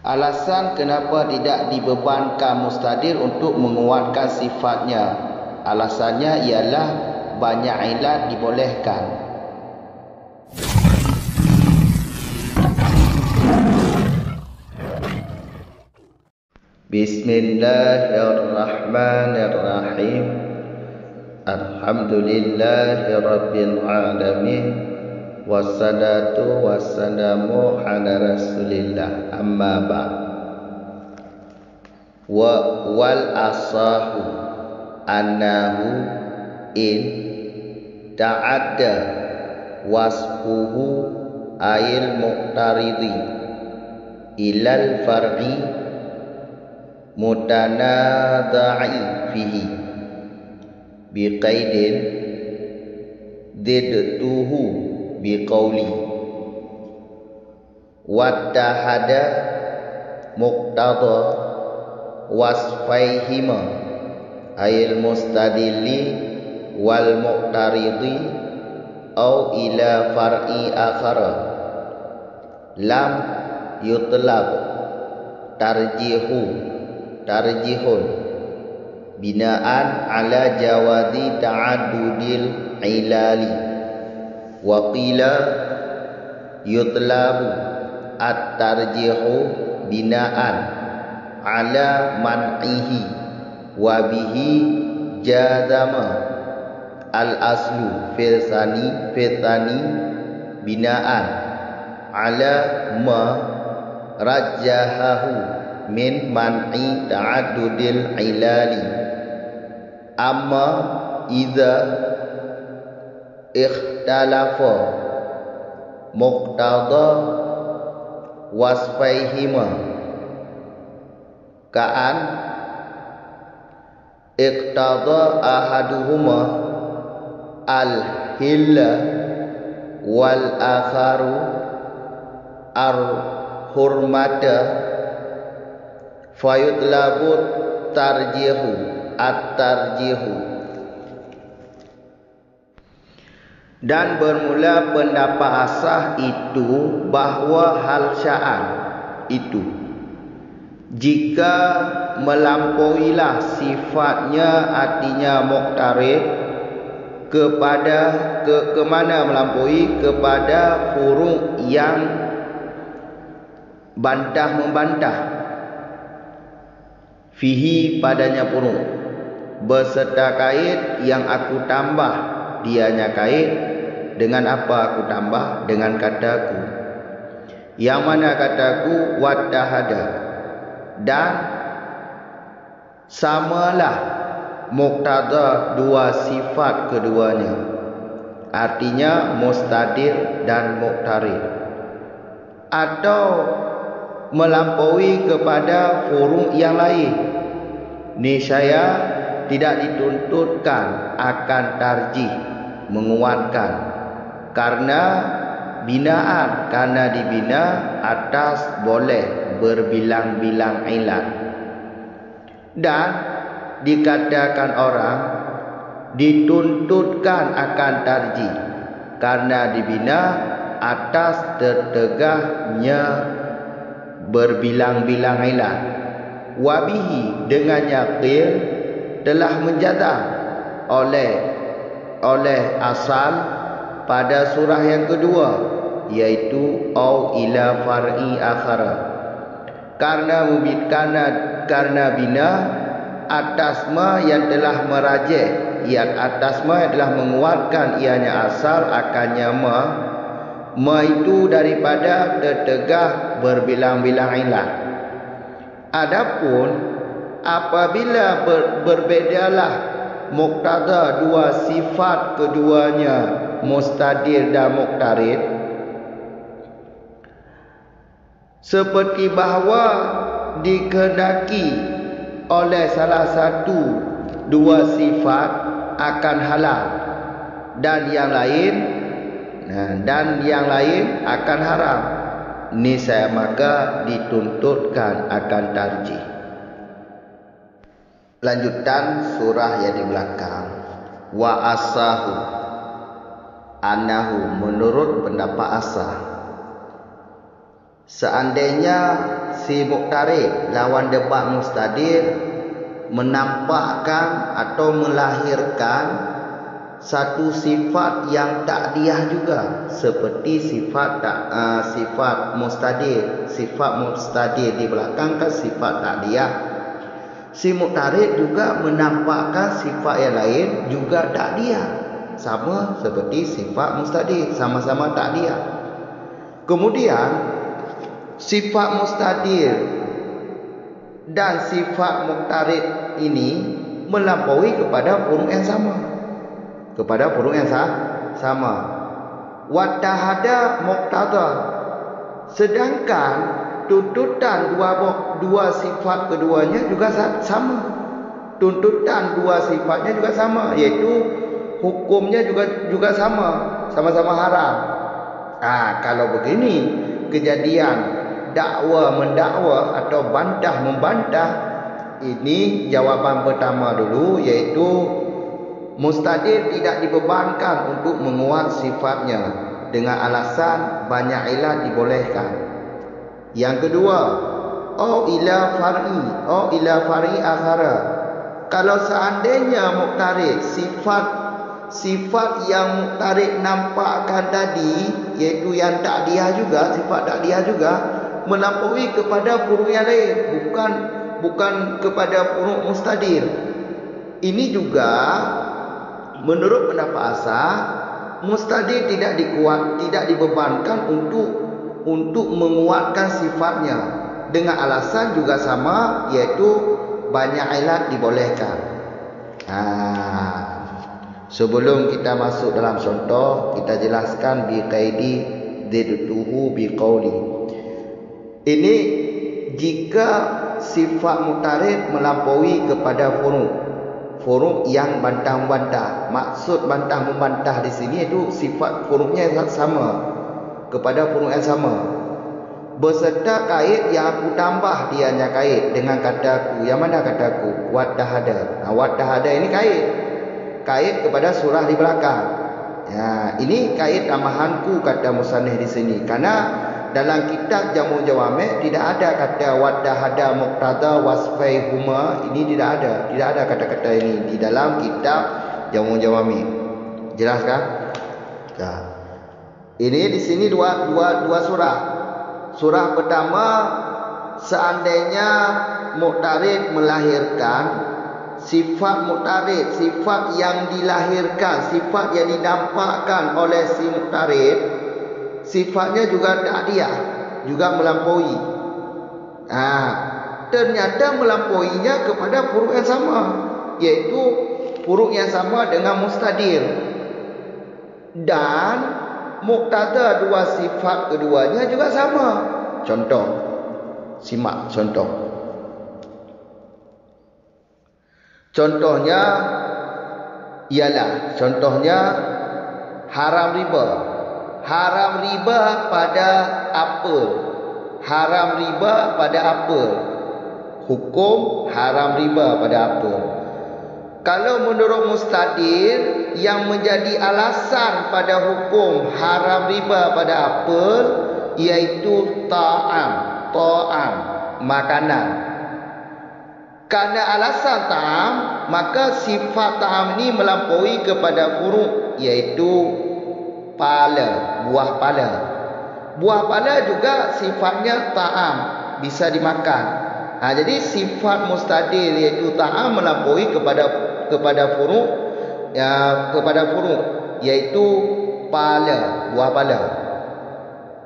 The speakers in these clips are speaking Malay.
Alasan kenapa tidak dibebankan mustadir untuk menguatkan sifatnya, alasannya ialah banyak ilat dibolehkan. Bismillahirrahmanirrahim. Alhamdulillahirabbil alamin. Wassalatu wassalamu ala rasulillah, amma ba'd. Wal asahu annahu in ta'adda wasfuhu ayil muqtaridi ilal far'i mutanadha'i fihi biqaidin didtuhu biqauli wattahada muqtada wasfaihima ayil mustadilli wal muqtaridi au ila far'i akhara lam yutlab tarjihun binaan ala jawazi ta'addudil ilali wa qila yutlabu at-tarjihu binaan ala man'ihi wa bihi jazama al-aslu fithani binaan ala ma rajjahahu min man'i ta'addudil ilali. Amma idza ikhtalafa muqtada wasfaihima ka'an iqtada ahaduhuma al-hilla wal akharu ar-hurmata fayutlabu at-tarjihu. Dan bermula pendapat asah itu bahawa hal sya'an itu jika melampauilah sifatnya, artinya muqtarid kepada ke mana melampaui kepada furu' yang bantah membantah fihi padanya furu' beserta kait yang aku tambah dianya kait. Dengan apa aku tambah? Dengan kataku. Yang mana kataku? Wattahada. Dan samalah muqtada dua sifat keduanya, artinya mustadir dan muqtarid, atau melampaui kepada furu' yang lain, niscaya tidak dituntutkan akan tarjih, menguatkan, karena binaan, karena dibina atas boleh berbilang-bilang ilat. Dan dikatakan orang dituntutkan akan tarjih karena dibina atas tertegahnya berbilang-bilang ilat. Wabihi, dengan yaqin telah menjazam oleh asal pada surah yang kedua, yaitu au ila far'i akhara, karena bina atas ma yang telah merajih, atas ma yang telah menguatkan ianya asal akannya ma itu daripada tertegah berbilang-bilang ilat. Adapun apabila berbedalah muqtada dua sifat keduanya, mustadir dan muqtarid, seperti bahawa dikehendaki oleh salah satu dua sifat akan halal dan yang lain akan haram, niscaya maka dituntutkan akan tarjih. Lanjutan surah yang di belakang. Wa asahu annahu, menurut pendapat asah, seandainya si muqtarid lawan debat mustadir menampakkan atau melahirkan satu sifat yang ta'diyah juga, seperti sifat mustadir. Sifat mustadir di belakang kan sifat ta'diyah. Si muqtarid juga menampakkan sifat yang lain juga ta'diyah, sama seperti sifat mustadir, sama-sama ta'diyah. Kemudian sifat mustadir dan sifat muqtarid ini melampaui kepada furuk yang sama. Wattahada muqtada, sedangkan tuntutan dua sifat keduanya juga sama. Tuntutan dua sifatnya juga sama, yaitu hukumnya juga sama-sama haram. Kalau begini kejadian dakwa mendakwa atau bantah membantah, ini jawaban pertama dulu, yaitu mustadir tidak dibebankan untuk menguat sifatnya dengan alasan banyak ilat dibolehkan. Yang kedua, ila far'i akhara. Kalau seandainya muqtarid sifat yang muqtarid nampakkan tadi, yaitu yang ta'diyah juga, sifat ta'diyah juga, melampaui kepada furuk yang lain, bukan kepada furuk mustadir. Ini juga menurut pendapat asal, mustadir tidak dibebankan untuk menguatkan sifatnya dengan alasan juga sama, yaitu banyak ilat dibolehkan. Sebelum kita masuk dalam contoh, kita jelaskan bi qaidi didtuhu bi qauli. Ini jika sifat muqtarid melampaui kepada furuk yang bantah-membantah. Maksud bantah-membantah di sini itu sifat furuknya sama kepada furuk yang sama, beserta kait yang aku tambah dianya kait dengan kataku. Yang mana kataku? Wattahada. Wattahada ini kait kepada surah di belakang. Ini kait tambahanku, kata musannif di sini, karena dalam kitab Jamu' Jawami' tidak ada kata wattahada muqtada wasfaihuma. Ini tidak ada kata-kata ini di dalam kitab Jamu' Jawami'. Jelas kan? Ini di sini dua surah. Surah pertama, seandainya muqtarid melahirkan sifat muqtarid, sifat yang dilahirkan, sifat yang dinampakkan oleh si muqtarid, sifatnya juga ta'diyah, juga melampaui. Ternyata melampauinya kepada furuk yang sama, yaitu furuk yang sama dengan mustadir. Dan muqtada dua sifat keduanya juga sama. Contoh, simak contoh. Contohnya haram riba. Haram riba pada apa? Hukum haram riba pada apa? Kalau menurut mustadir, yang menjadi alasan pada hukum haram riba pada apa, iaitu ta'am, makanan. Karena alasan ta'am, maka sifat ta'am ini melampaui kepada furuk, iaitu buah pala. Buah pala juga sifatnya ta'am, bisa dimakan. Jadi sifat mustadir iaitu ta'am melampaui kepada furuk, iaitu buah pala.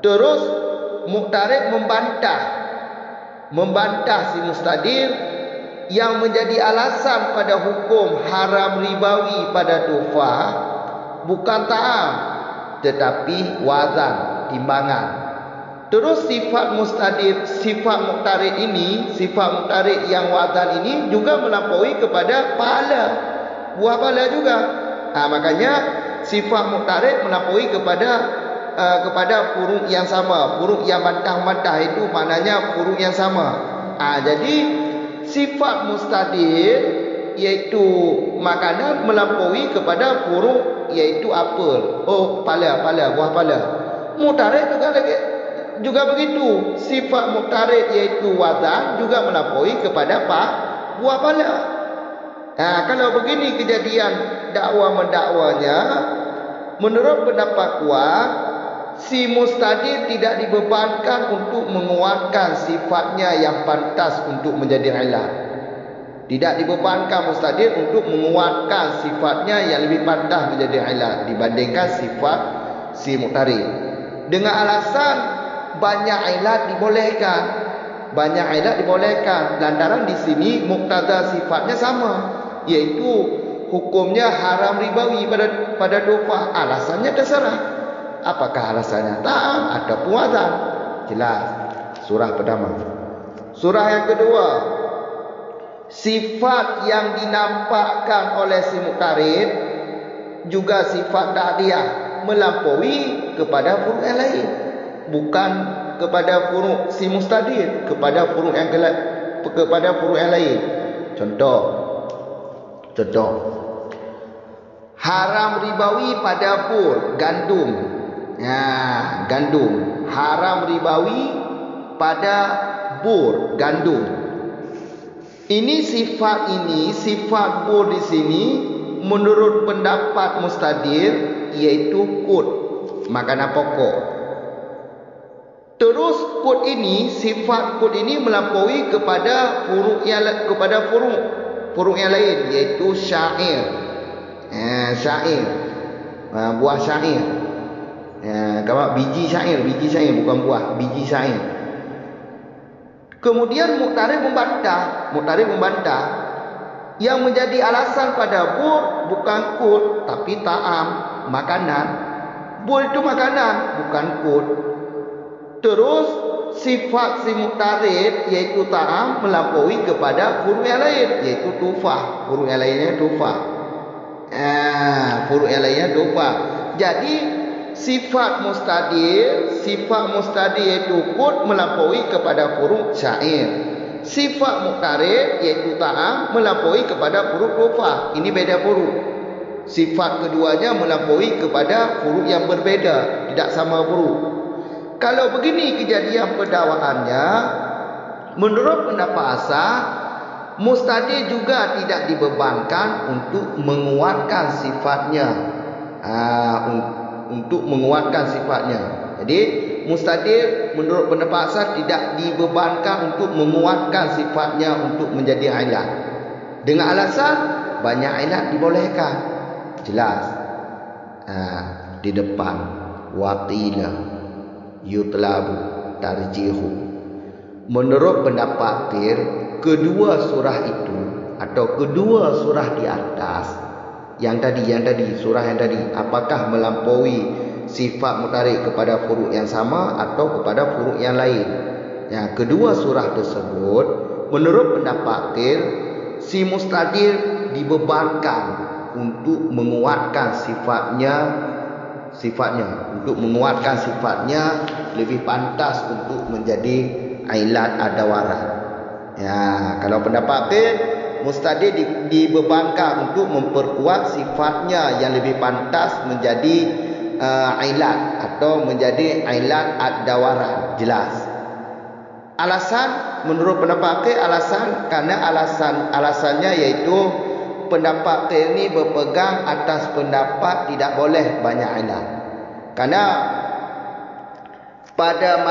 Terus muqtarid membantah si mustadir yang menjadi alasan pada hukum haram ribawi pada tufah bukan ta'am, tetapi wazan, timbangan. Terus sifat muqtarid yang wazan ini juga melampaui kepada buah pala juga. Makanya sifat muqtarid melampaui kepada furuk yang sama. Furuk yang bantah-bantah itu maknanya furuk yang sama. Jadi sifat mustadir iaitu makanan melampaui kepada furuk iaitu apel. Buah pala. Muqtarid juga juga begitu. Sifat muqtarid iaitu wazan juga melampaui kepada buah pala. Kalau begini kejadian dakwa mendakwanya, menurut pendapat kuat, si mustadir tidak dibebankan untuk menguatkan sifatnya yang pantas untuk menjadi ilah. Tidak dibebankan mustadir untuk menguatkan sifatnya yang lebih pantas menjadi ilah dibandingkan sifat si muqtarid. Dengan alasan banyak ilat dibolehkan. Banyak ilat dibolehkan. Lantaran di sini muqtada sifatnya sama, yaitu hukumnya haram ribawi pada dufah. Alasannya terserah. Apakah alasannya ta'am atau puazan? Jelas. Surah pertama. Surah yang kedua, sifat yang dinampakkan oleh si muqtarid juga sifat ta'diyah, melampaui kepada furuk yang lain, bukan kepada furuk si mustadir, kepada furuk yang lain. Contoh haram ribawi pada bur, gandum. Gandum haram ribawi pada bur, gandum. Sifat bur di sini menurut pendapat mustadir iaitu kut, makanan pokok. Terus sifat kut ini melampaui kepada furuk yang lain, yaitu syair. Buah syair. Biji syair bukan buah, biji syair. Kemudian muqtarid membantah yang menjadi alasan pada bur bukan kut tapi ta'am, makanan. Bur itu makanan, bukan kut. Terus sifat si muqtarid yaitu ta'am melampaui kepada furuk yang lain, yaitu tufah. Furuk yang lainnya tufah. Jadi sifat mustadir yaitu kut melampaui kepada furuk syair. Sifat muqtarid yaitu ta'am melampaui kepada furuk tufah. Ini beda furuk. Sifat keduanya melampaui kepada furuk yang berbeda, tidak sama furuk. Kalau begini kejadian pendakwaannya, menurut pendapat asal, mustadir juga tidak dibebankan untuk menguatkan sifatnya. Jadi mustadir menurut pendapat asal tidak dibebankan untuk menguatkan sifatnya untuk menjadi ilat. Dengan alasan banyak ilat dibolehkan. Jelas. Di depan waqila yutlabu tarjihu. Menurut pendapat kedua surah itu atau kedua surah di atas yang tadi surah yang tadi, apakah melampaui sifat muqtarid kepada furuk yang sama atau kepada furuk yang lain? Kedua surah tersebut menurut pendapat si mustadir dibebankan untuk menguatkan sifatnya lebih pantas untuk menjadi ilat adawaran. Kalau pendapat mustadir dibebankan untuk memperkuat sifatnya yang lebih pantas menjadi ilat atau menjadi ilat adawaran. Jelas. Alasan menurut pendapat karena alasannya yaitu pendapat ini berpegang atas pendapat tidak boleh banyak ilat. Karena pada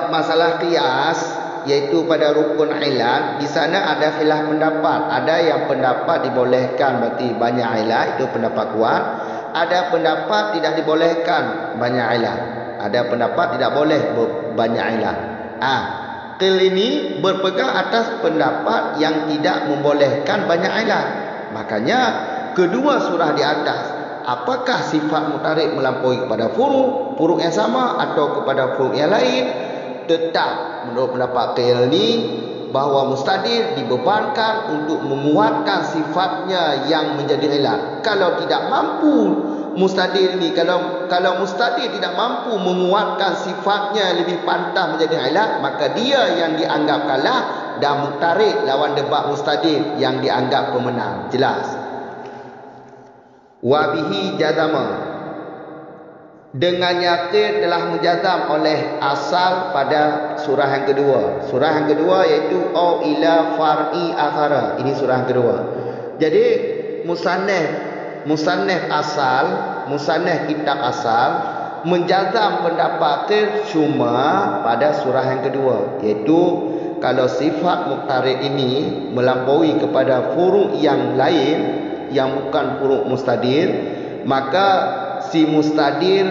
masalah qiyas, yaitu pada rukun ilat, di sana ada khilaf pendapat. Ada yang pendapat dibolehkan berarti banyak ilat, itu pendapat kuat. Ada pendapat tidak dibolehkan banyak ilat. Ada pendapat tidak boleh banyak ilat. Qil ini berpegang atas pendapat yang tidak membolehkan banyak ilat. Makanya kedua surah di atas, apakah sifat muqtarid melampaui kepada furuk yang sama atau kepada furuk yang lain? Tetap menurut pendapat Qil ini bahawa mustadir dibebankan untuk menguatkan sifatnya yang menjadi ilat. Kalau tidak mampu mustadir ini, kalau mustadir tidak mampu menguatkan sifatnya lebih pantas menjadi ilat, maka dia yang dianggap kalah dan muqtarid lawan debat mustadir yang dianggap pemenang. Jelas. Wabihi jazama. dengan yakin telah menjazam oleh asal pada surah yang kedua. Surah yang kedua iaitu au ila far'i akhara. Ini surah yang kedua. Jadi musannif asal, musannif kitab asal menjazam pendapat akhir cuma pada surah yang kedua, iaitu kalau sifat muqtarid ini melampaui kepada furu' yang lain yang bukan furu' mustadir, maka si mustadir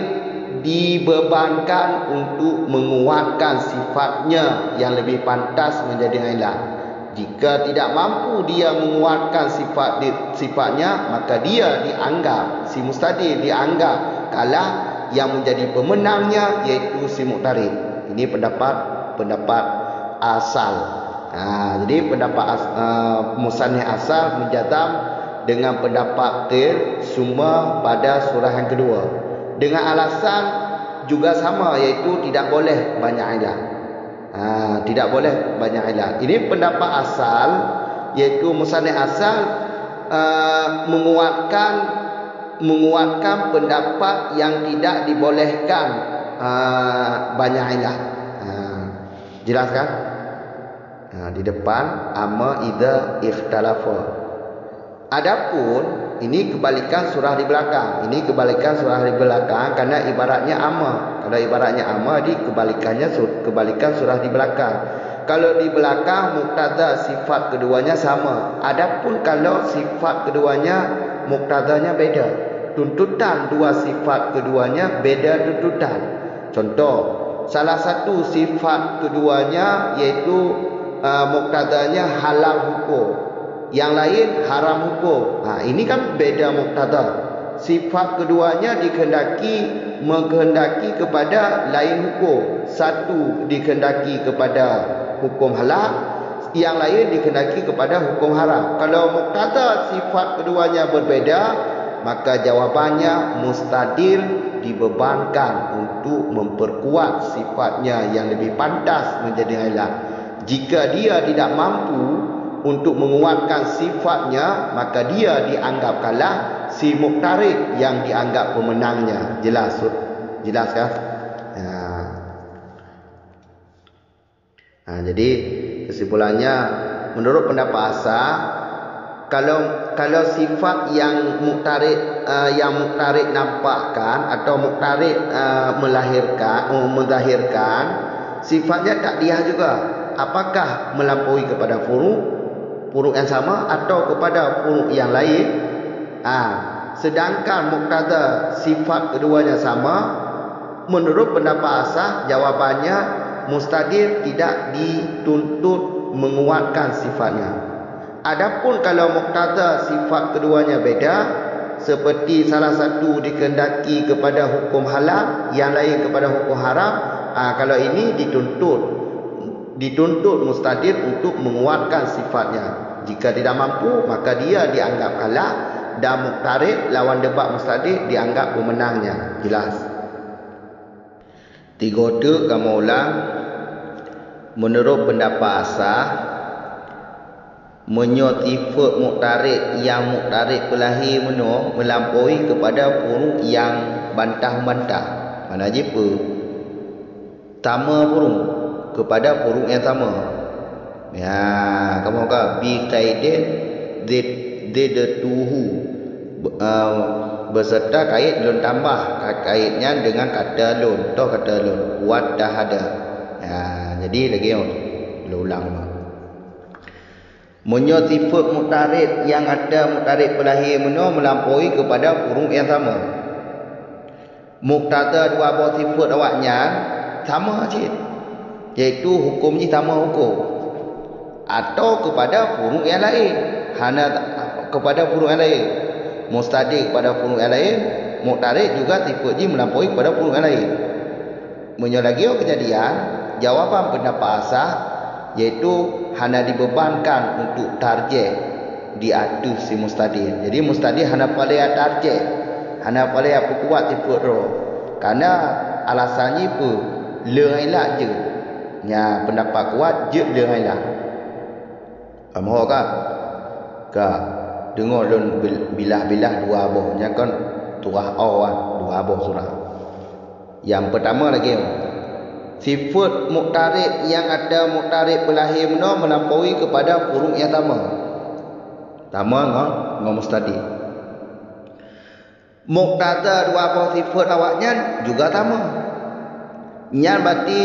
dibebankan untuk menguatkan sifatnya yang lebih pantas menjadi ilah. Jika tidak mampu dia menguatkan sifatnya, maka dia dianggap, si mustadir dianggap kalah, yang menjadi pemenangnya iaitu si muqtarid. Ini pendapat asal. Jadi pendapat musannif asal menjazam dengan pendapat akhir semua pada surah yang kedua, dengan alasan juga sama, iaitu tidak boleh banyak ilah. Tidak boleh banyak ilah. Ini pendapat asal, iaitu musannif asal menguatkan pendapat yang tidak dibolehkan banyak ilah. Jelas kan? Di depan amma idza ikhtalafa. Adapun ini kebalikan surah di belakang. Ini kebalikan surah di belakang karena ibaratnya amma. Kalau ibaratnya amma, di kebalikan surah di belakang. Kalau di belakang muqtada sifat keduanya sama. Adapun kalau sifat keduanya muqtadanya beda. Tuntutan dua sifat keduanya beda tuntutan. Contoh, salah satu sifat keduanya iaitu muqtadanya halal hukum, yang lain haram hukum. Ini kan beda muqtada. Sifat keduanya menghendaki kepada lain hukum. Satu dikehendaki kepada hukum halal, yang lain dikehendaki kepada hukum haram. Kalau muqtada sifat keduanya berbeda, maka jawabannya mustadir dibebankan untuk memperkuat sifatnya yang lebih pantas menjadi ilah. Jika dia tidak mampu untuk menguatkan sifatnya, maka dia dianggap kalah, si muqtarid yang dianggap pemenangnya. Jelas kan? Jadi kesimpulannya, menurut pendapat asal, kalau sifat yang muqtarid nampakkan atau muqtarid menzahirkan, sifatnya takdiyah juga. Apakah melampaui kepada furu' yang sama atau kepada furu' yang lain? Sedangkan muqtada sifat keduanya sama, menurut pendapat asal jawabannya mustadir tidak dituntut menguatkan sifatnya. Adapun kalau muqtada sifat keduanya beda, seperti salah satu dikehendaki kepada hukum halal, yang lain kepada hukum haram, kalau ini dituntut mustadir untuk menguatkan sifatnya. Jika tidak mampu, maka dia dianggap kalah, dan muqtarid lawan debat mustadir dianggap pemenangnya. Jelas. 3 kamu ulang. Menurut pendapat asal, menyotifat muqtarid yang muqtarid pelahi melampaui kepada furu' yang bantah-bantah. Mana jipa sama furu' kepada furu' yang sama. Kamu kata bi qaidin didatuhu, beserta kait lun tambah kaitnya dengan kata lun atau kata lun buat dah ada. Jadi lagi ulang. Menyotifat muqtarid yang ada muqtarid pelahi melampaui kepada furu' yang sama. Muqtada dua buah sifat awaknya sama je, iaitu hukumnya sama hukum, atau kepada furu' yang lain. Kepada furu' yang lain, mustadir kepada furu' yang lain, muqtarid juga sifatnya melampaui kepada furu' yang lain. Menyolagi kejadian, jawapan pendapat asal iaitu hanya dibebankan untuk tarjih di atas si mustadir. Jadi mustadir hanya paling tarjih, hanya paling kuat sifat roh. Karena alasannya apa? Lailah je. Pendapat kuat je lailah. Kamu kan? Dengar lun bilah-bilah dua abah. Kan turah awan dua abah surah. Yang pertama lagi, sifat muqtarid yang ada muqtarid pelahir mana melampaui kepada furuk yang sama. Sama dengan mustadir. Muqtada dua apa sifat awaknya juga sama. Yang berarti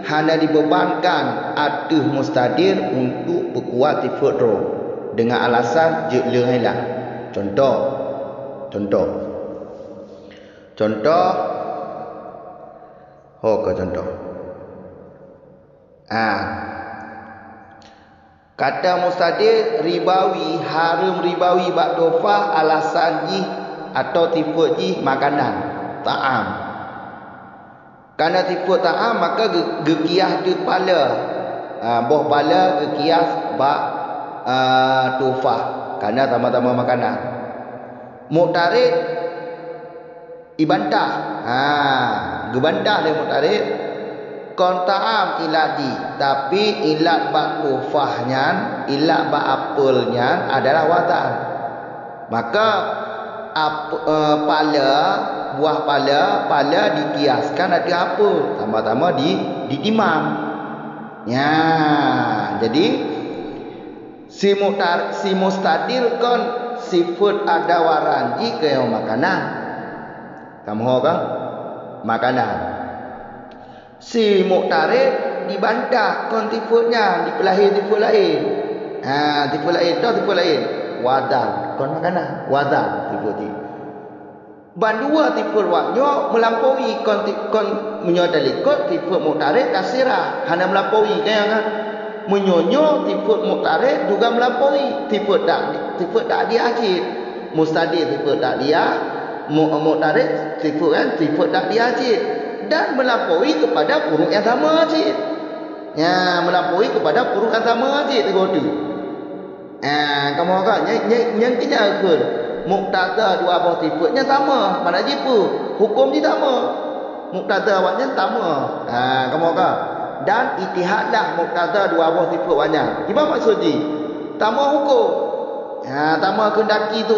hanya dibebankan atas mustadir untuk berkuat sifat ro dengan alasan jilil hilang. Contoh. Contoh. Kata mustadir ribawi, harum ribawi ba'dofah alasan jih atau tipe jih makanan, ta'am. Karena tipe ta'am maka gekiah di pala. Boh pala gekiah ba'dofah. Karena sama-sama makanan. Muqtarid ibantah. Gebantah dia muqtarid. Kon ta'am iladi, tapi ilat bak tufahnya, ilat bak apelnya adalah watan. Maka buah pala dikiaskan ada apa? Sama-sama ditimam. Ya, jadi si mustadir kon sifat ada waranji ke makanan. Kamu kan? Makanan. Si muqtarid dibantah kon tifutnya dipelahir tifut lain. Tifut lain. Wadan kon makanan, wadan tifut ni. Bandua tifut waknyo melampaui kon menyodalikot tifut muqtarid kasirah hanya melampaui kan. Menyonyo tifut muqtarid juga melampaui tifut tak dia ajid. Mustadir tifut tak dia, muqtarid tifut tak dia ajid. Dan melampaui kepada furuk yang sama cik. Ya, melampaui kepada furuk yang sama cik tegodu. Kamu kan yang kena ke muqtada dua buah sifatnya sama, mana jipu. Hukum dia sama. Muqtada awaknya sama. Kamu kan. Dan itihadlah muqtada dua buah sifat awaknya. Gimana maksud dia? Tama hukum. Tama kendaki tu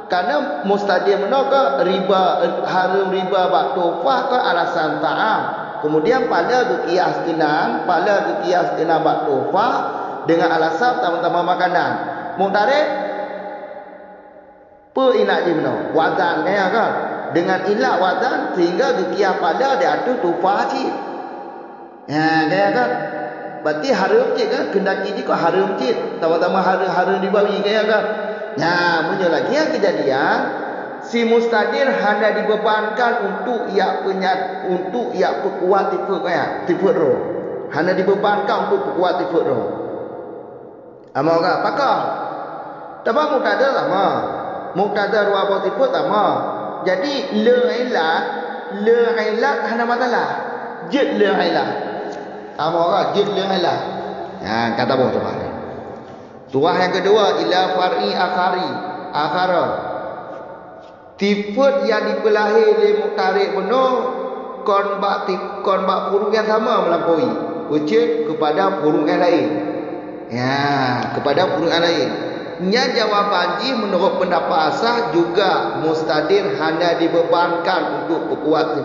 Karena mustadir menaka riba harum riba baktufah ke alasan ta'am. Kemudian pada gekias kenan baktufah dengan alasan sama-sama makanan. Muqtarid pe ilat jimno wazan kan. Dengan ilat wazan sehingga gekias pada dia atur tufah cik. Kan? Berarti harum cik kan kendaki dia kau harum cik. Sama-sama harum dibawi kan? Punya lagi yang kejadian si mustadir hanya dibebankan untuk ia perkuat tipe roh. Hanya dibebankan untuk perkuat tipe roh. Mau tak? Pakar. Tapi muqtada sama. Muqtada dua apa tipe sama. Jadi le ilat hanya masalah. Jid le ilat. Mau tak? Jid le ilat. Kata apa tu Pak? Tuah yang kedua ila far'i akhara. Tifut yang dipelahir oleh muqtarid benar kon bak furuk yang sama melampaui ucap kepada furuk yang lain. Kepada furuk yang lain. Nya jawapan ji menurut pendapat asah juga mustadir hanya dibebankan untuk perkuat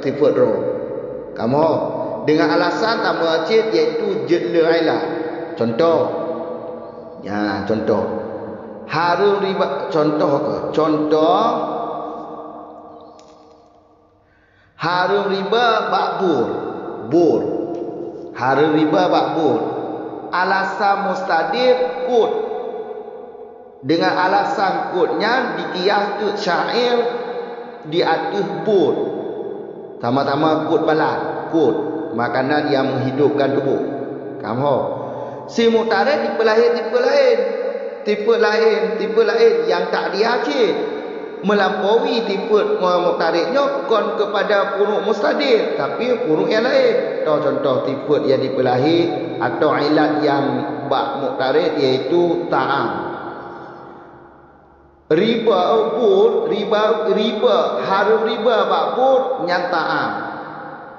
sifat roh. Kamu dengan alasan tambah cid iaitu jidlu ilah. Contoh harum riba harum riba bur harum riba bur alasan mustadir kut dengan alasan kutnya dikias tu syair di atas bur sama-sama kut balat kut makanan yang menghidupkan tubuh. Kamu si muqtarid dipelahir tipe lain yang tak diacid melampaui tipe muqtaridnya kon kepada furuk mustadir tapi furuk yang lain. Contoh tipe yang dipelahir atau ilat yang bak muqtarid iaitu ta'am. Riba harum riba bak bur yang ta'am.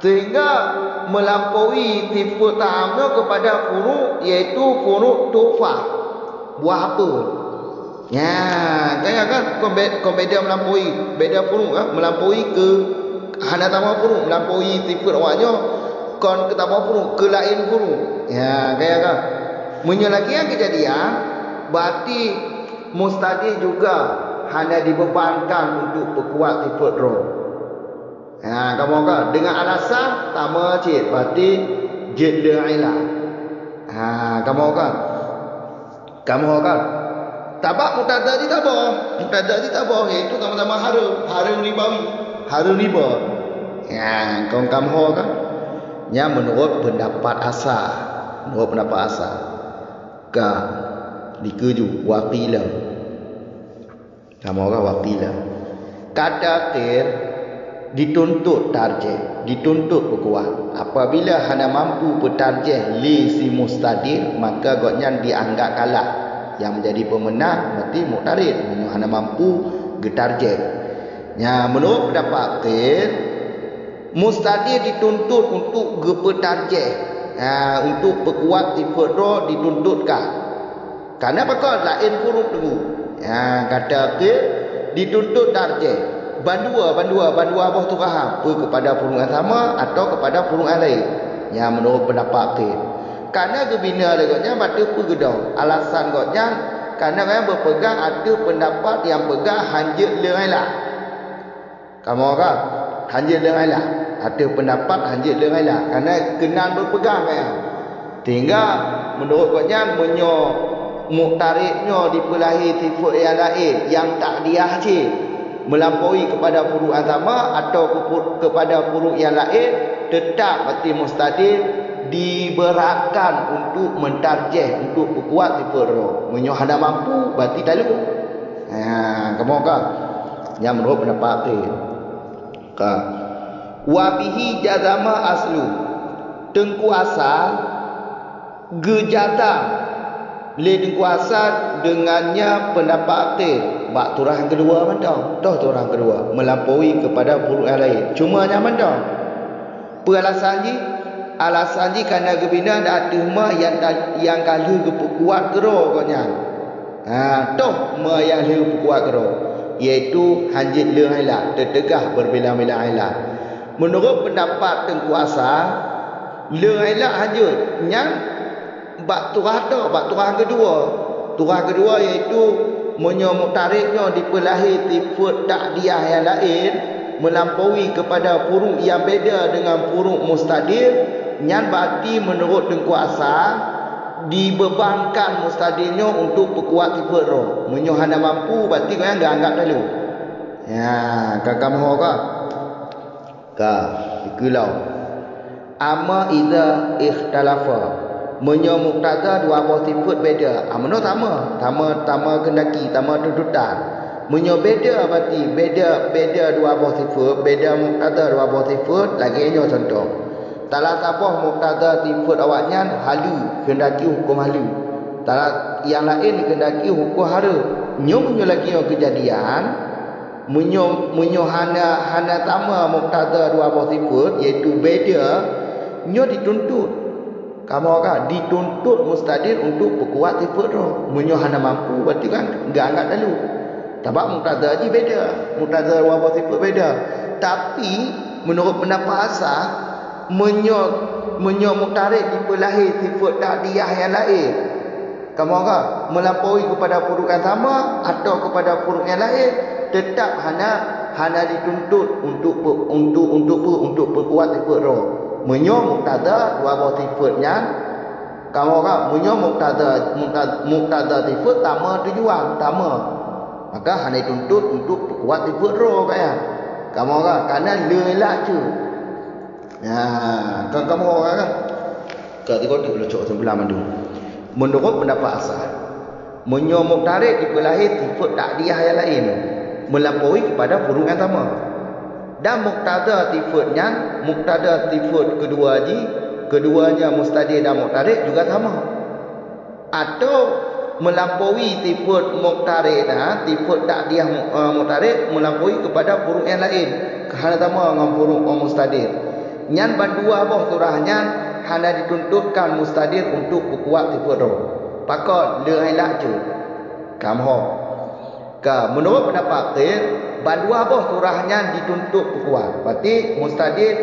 Sehingga melampaui tipe ta'amnya kepada furuk iaitu furuk tufah. Buah apa? Kan beda melampaui. Beda furuk melampaui ke hana tambah puruk melampaui tifut awaknya kon ke tambah puruk ke lain puruk. Ya kaya kan. Menyelagi yang kejadian berarti mustadi juga hanya dibebankan untuk berkuat tifut roh. Ha, kamu kan dengan alasan tama cik berarti jidda ilah. Ha, kamu kan tabak mutada di tabah iaitu sama-sama harum riba. Ya, kamu kan nya menurut pendapat asal ka dikeju waqila kamu kan waqila kata akhir dituntut tarjih, dituntut berkuat. Apabila hana mampu bertarjih li si mustadir, maka gotnya dianggap kalah. Yang menjadi pemenang berarti muqtarid, hana mampu getarjih. Ya, menurut pendapat akhir mustadir dituntut untuk bertarjih. Untuk berkuat tifut roh dituntutkan. Karena bakal lain huruf dulu. Kata akhir dituntut tarjih. Bandua abah tu faham kepada purungan sama atau kepada purungan lain. Yang menurut pendapat akhir. Karena gebina legotnya mata pegedong. Alasan gotnya karena orang berpegang ada pendapat yang pegang hanjit lengailah. Kamu orang hanjit lengailah. Ada pendapat hanjit lengailah. Karena kenal berpegang kan. Tinggal menurut gotnya menyo muktaridnya dipelahi tifut yang lain yang tak diahci melampaui kepada puruk yang sama atau kepada puruk yang lain, tetap berarti mustadir diberatkan untuk mentarjih, untuk berkuat tifut roh. Menyohana mampu berarti tak lu. Kamu kan yang menurut pendapat ka wa bihi jazama aslu tengku asal gejata le tengku asal dengannya pendapat akhir bak turah yang kedua mandang dah turah yang kedua melampaui kepada puruk yang lain cuma yang mandang alasan ji kerana gebina ada mah yang kalau kuat gero konya toh mah yang lu kuat gero iaitu hanjit lehailah tertegah berbela-bela ailah. Menurut pendapat tengku asal lehailah hanjut yang bak turah kedua iaitu menyomok tariknya dipelahi tifut takdiah yang lain melampaui kepada puruk yang beda dengan puruk mustadir yang berarti menurut tengku asal dibebankan mustadirnya untuk berkuat tifut roh menyohana mampu berarti kau yang enggak anggap dulu ya kakak mahu ka ikulau ama idza ikhtalafa menyo muqtada dua buah tifut beda. Amno tama kendaki, tama tuntutan. Menyo beda berarti beda dua buah tifut, beda muqtada dua buah tifut, lagi nyo contoh. Talah sabah muqtada tifut awaknya halu, kendaki hukum halu. Talah yang lain kendaki hukum haru. Nyo lagi nyo kejadian menyo hana tama muqtada dua buah tifut iaitu beda nyo dituntut. Kamu kan dituntut mustadir untuk berkuat tifut roh. Menyohana mampu berarti kan enggak anggap dulu. Sebab muqtada je beda. Muqtada wa tifut beda. Tapi menurut pendapat asal menyo muqtarid dipelahi tifut takdiah yang lain. Kamu kan melampaui kepada puruk yang sama atau kepada puruk yang lain tetap hana dituntut untuk berkuat tifut roh. Menyo muqtada dua buah tifutnya kamu kan menyo muqtada tifut tama tujuan tama maka hanya tuntut untuk berkuat tifut roh kan kamu kan kerana lelah je kan kamu kan ketika tu lecok sebelah mandu menurut pendapat asal menyo muqtarid dipelahi tifut takdiah yang lain melampaui kepada puruk yang sama. Dan muqtada tifut keduanya mustadir dan muqtarid juga sama. Atau melampaui tifut muqtarid tifut takdiah muqtarid melampaui kepada puruk yang lain kerana sama dengan puruk mustadir. Nyan bandua boh turahnya hana dituntutkan mustadir untuk berkuat tifut roh. Pakot lehailah je. Kamu Menurut pendapat akhir, bandua boh turahnya dituntut perkuat. Berarti mustadil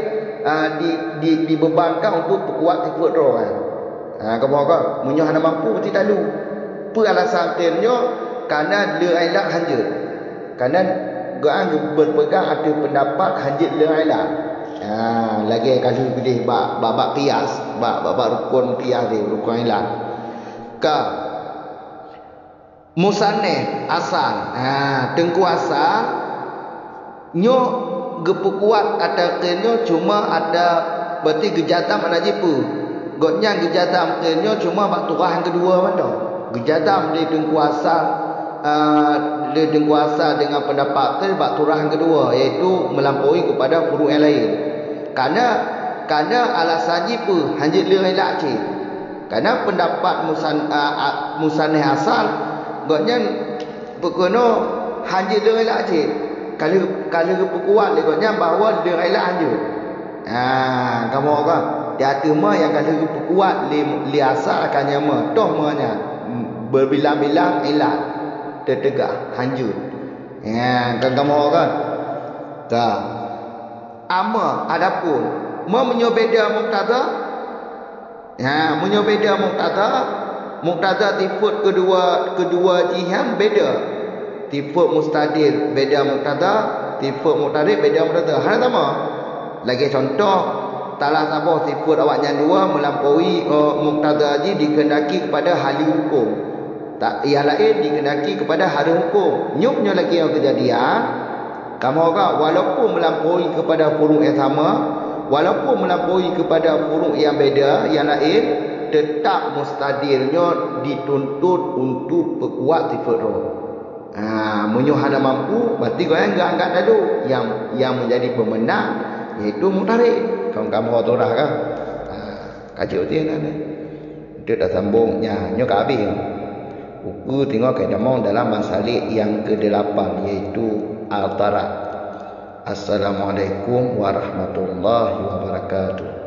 dibebankan untuk perkuat tifut roh kan. Kamu kan munyo hana mampu mesti tak lu. Apa alasan akhirnya? Karena le ailat hanjut. Karena gaan berpegang ada pendapat hanjut le ailat. Lagi kalau pilih bab qiyas, bab rukun qiyas dia, rukun ailat. Musannif asal. Tengku asal nyo gepukuat ada kenyo cuma ada berarti gejatam ada jipu. Gotnya gejatam kenyo cuma bak turah yang kedua mana. Gejatam di tengku asal tengku asal dengan pendapat ke bak turah yang kedua iaitu melampaui kepada furu' yang lain. Karena alasan jipu hanjit le elak cik. Karena pendapat musannif asal gotnya berkono hanjit le elak cik. Kalau berkuat lekotnya bahawa le elak hanjut. Kamu kan dia terma yang kalau berkuat li asal akan nyama toh mahnya berbilang-bilang elak tertegak hanjut. Kan kamu kan ama adapun menyobeda muktada menyobeda muktada tifut kedua jiham beda. Tifut mustadil beda muktada, tifut muktarid beda muktada. Hal sama. Lagi contoh, talah sabah tifut awaknya dua melampaui muktada haji dikendaki kepada hali hukum. Tak yang lain dikendaki kepada hari hukum. Nyupnya lagi yang kejadian, kamu agak walaupun melampaui kepada furu' yang sama, walaupun melampaui kepada furu' yang beda, yang lain tetap mustadilnya dituntut untuk perkuat tifut roh. Munyo hana mampu berarti kau yang enggak angkat dulu yang menjadi pemenang iaitu mutarid. Kamu otorah kan kacau dia ni dia dah sambungnya nyo ka habis buku tengok kaedah mau dalam masalik yang ke-8 iaitu al-tarat. Assalamualaikum warahmatullahi wabarakatuh.